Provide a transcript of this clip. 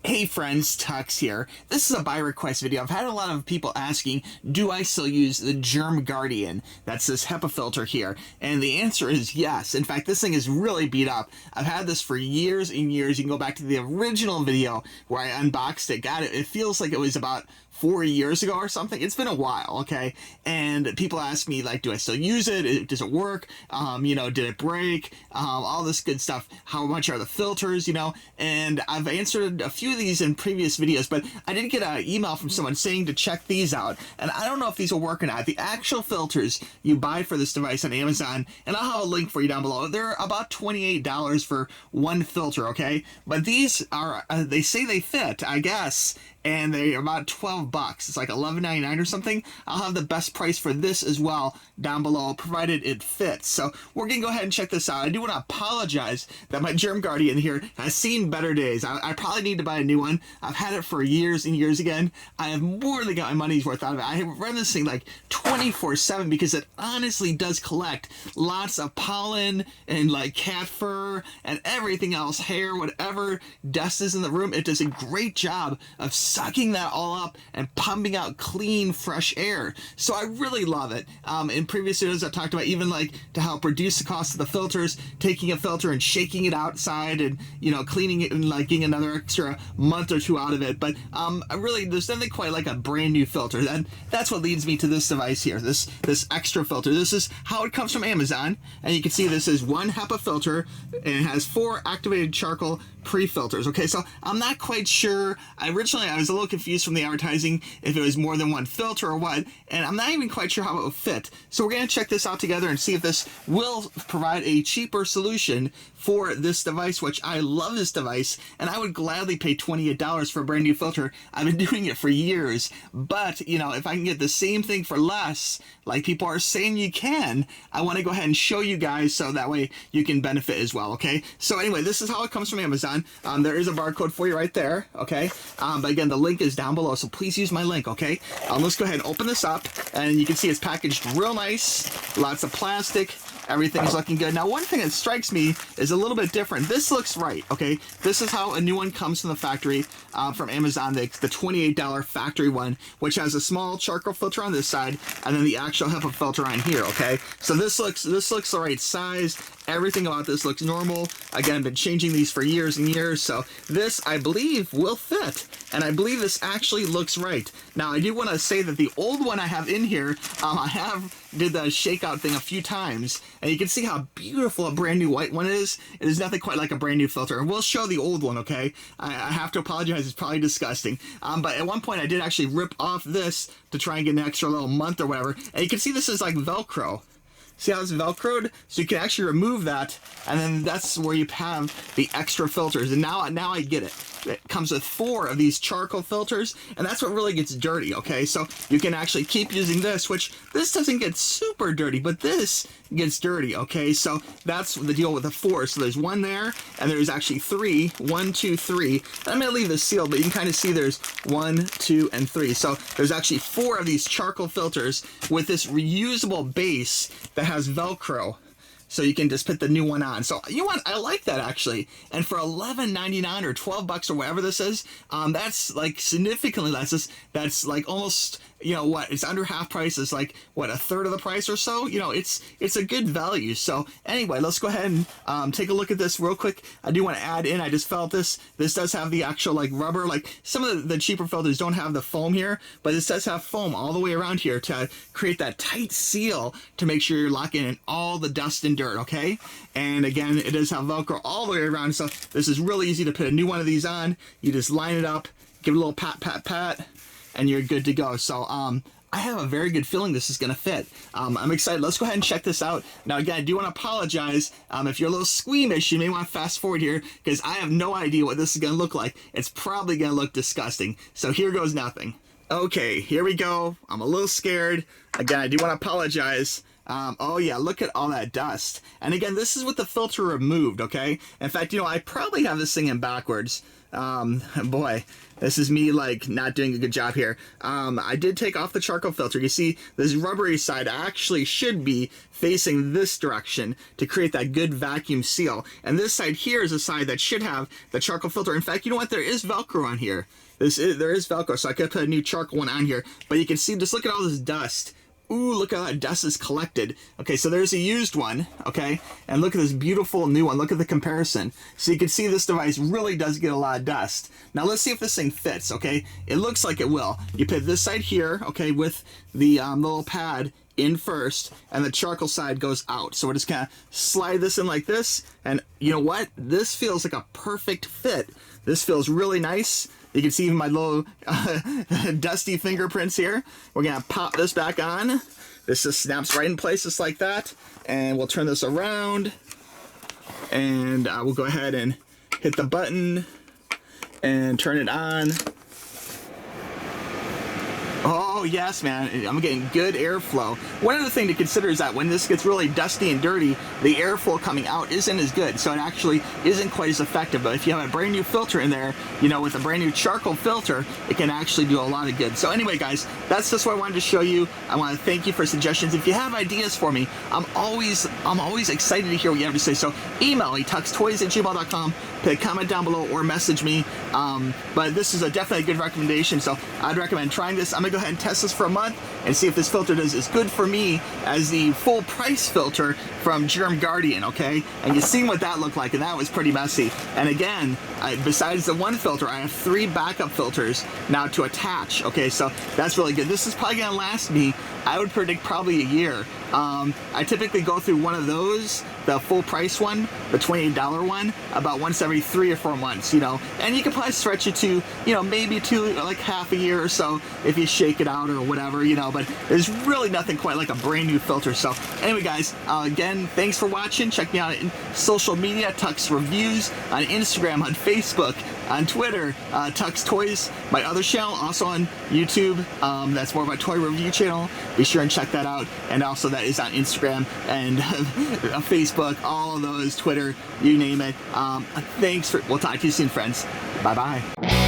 Hey friends, Tux here. This is a buy request video. I've had a lot of people asking, do I still use the Germ Guardian? That's this HEPA filter here. And the answer is yes. In fact, this thing is really beat up. I've had this for years and years. You can go back to the original video where I unboxed it. Got it. It feels like it was about 4 years ago or something. It's been a while, okay? And people ask me, like, do I still use it? Does it work? Did it break? All this good stuff. How much are the filters, And I've answered a few of these in previous videos, but I did get an email from someone saying to check these out. And I don't know if these will work or not. The actual filters you buy for this device on Amazon, and I'll have a link for you down below. They're about $28 for one filter, okay? But these are, they say they fit, I guess, and they're about 12 bucks. It's like $11.99 or something. I'll have the best price for this as well down below, provided it fits. So we're gonna go ahead and check this out. I do want to apologize that my Germ Guardian here has seen better days. I probably need to buy a new one. I've had it for years and years again. I have more than got my money's worth out of it. I run this thing like 24/7 because it honestly does collect lots of pollen and like cat fur and everything else, hair, whatever dust is in the room. It does a great job of sucking that all up and pumping out clean, fresh air. So I really love it. In previous videos, I talked about even like to help reduce the cost of the filters, taking a filter and shaking it outside and, cleaning it and like getting another extra month or two out of it. But there's nothing quite like a brand new filter. That's what leads me to this device here, this extra filter. This is how it comes from Amazon. And you can see this is one HEPA filter and it has 4 activated charcoal pre-filters. Okay, so I'm not quite sure. Originally, I was a little confused from the advertising if it was more than one filter or what, and I'm not even quite sure how it will fit. So we're going to check this out together and see if this will provide a cheaper solution for this device, which I love this device, and I would gladly pay $28 for a brand new filter. I've been doing it for years, but, if I can get the same thing for less, like people are saying you can, I want to go ahead and show you guys so that way you can benefit as well, okay? So anyway, this is how it comes from Amazon. There is a barcode for you right there, okay? But again, the link is down below, so please use my link, okay? Let's go ahead and open this up, and you can see it's packaged real nice, lots of plastic. Everything's looking good. Now, one thing that strikes me is a little bit different. This looks right, okay? This is how a new one comes from the factory, from Amazon, the $28 factory one, which has a small charcoal filter on this side, and then the actual HEPA filter on here, okay? So this looks the right size. Everything about this looks normal. Again, I've been changing these for years and years, so this, I believe, will fit. And I believe this actually looks right. Now, I do want to say that the old one I have in here, I did the shakeout thing a few times, and you can see how beautiful a brand new white one is. It is nothing quite like a brand new filter. And we'll show the old one, okay? I have to apologize, it's probably disgusting. But at one point, I did actually rip off this to try and get an extra little month or whatever. And you can see this is like Velcro. See how it's Velcroed? So you can actually remove that, and then that's where you have the extra filters. And now I get it. It comes with 4 of these charcoal filters, and that's what really gets dirty, okay? So you can actually keep using this, which this doesn't get super dirty, but this gets dirty, okay? So that's the deal with the 4. So there's 1 there, and there's actually 3. 1, 2, 3. And I'm gonna leave this sealed, but you can kind of see there's 1, 2, and 3. So there's actually 4 of these charcoal filters with this reusable base that has Velcro. So you can just put the new one on. So you know what? I like that actually. And for $11.99 or 12 bucks or whatever this is, that's like significantly less. That's like almost, it's under half price. It's like what, a third of the price or so. It's a good value. So anyway, let's go ahead and take a look at this real quick. I do want to add in. I just felt this does have the actual like rubber. Like some of the cheaper filters don't have the foam here, but this does have foam all the way around here to create that tight seal to make sure you're locking in all the dust and dirt, okay? And again, it does have Velcro all the way around, so this is really easy to put a new one of these on. You just line it up, give it a little pat, pat, pat, and you're good to go. So I have a very good feeling this is going to fit. I'm excited. Let's go ahead and check this out. Now, again, I do want to apologize. If you're a little squeamish, you may want to fast forward here because I have no idea what this is going to look like. It's probably going to look disgusting. So here goes nothing. Okay, here we go. I'm a little scared. Again, I do want to apologize. Oh yeah, look at all that dust. And again, this is with the filter removed, okay? In fact, I probably have this thing in backwards. Boy, this is me like not doing a good job here. I did take off the charcoal filter. You see this rubbery side actually should be facing this direction to create that good vacuum seal. And this side here is a side that should have the charcoal filter. In fact, you know what? There is Velcro on here. There is Velcro, so I could put a new charcoal one on here. But you can see, just look at all this dust. Ooh, look at how that dust is collected. Okay, so there's a used one, okay? And look at this beautiful new one. Look at the comparison. So you can see this device really does get a lot of dust. Now let's see if this thing fits, okay? It looks like it will. You put this side here, okay, with the little pad in first, and the charcoal side goes out. So we're just gonna slide this in like this, and you know what? This feels like a perfect fit. This feels really nice. You can see even my little dusty fingerprints here. We're gonna pop this back on. This just snaps right in place just like that. And we'll turn this around. And we'll go ahead and hit the button and turn it on. Oh yes, man, I'm getting good airflow. One other thing to consider is that when this gets really dusty and dirty, the airflow coming out isn't as good, so it actually isn't quite as effective. But if you have a brand new filter in there, you know, with a brand new charcoal filter, it can actually do a lot of good. So anyway, guys, that's just what I wanted to show you. I want to thank you for suggestions. If you have ideas for me, I'm always excited to hear what you have to say. So email me, tuxtoys@gmail.com, put a comment down below or message me. But this is definitely a good recommendation, so I'd recommend trying this. I'm gonna go ahead and test this for a month and see if this filter does as good for me as the full price filter from Germ Guardian, okay? And you've seen what that looked like, and that was pretty messy. And again, besides the one filter, I have 3 backup filters now to attach, okay? So that's really good. This is probably gonna last me, I would predict, probably a year. I typically go through one of those, the full price one, the $28 one, about once every 3 or 4 months, you know, and you can probably stretch it to, you know, maybe to like half a year or so if you shake it out or whatever, you know, but there's really nothing quite like a brand new filter. So anyway, guys, again, thanks for watching. Check me out in social media, Tux Reviews, on Instagram, on Facebook, on Twitter, Tux Toys, my other channel, also on YouTube. That's more of a toy review channel. Be sure and check that out. And also that is on Instagram and Facebook, all of those, Twitter, you name it. Thanks for, we'll talk to you soon, friends. Bye-bye.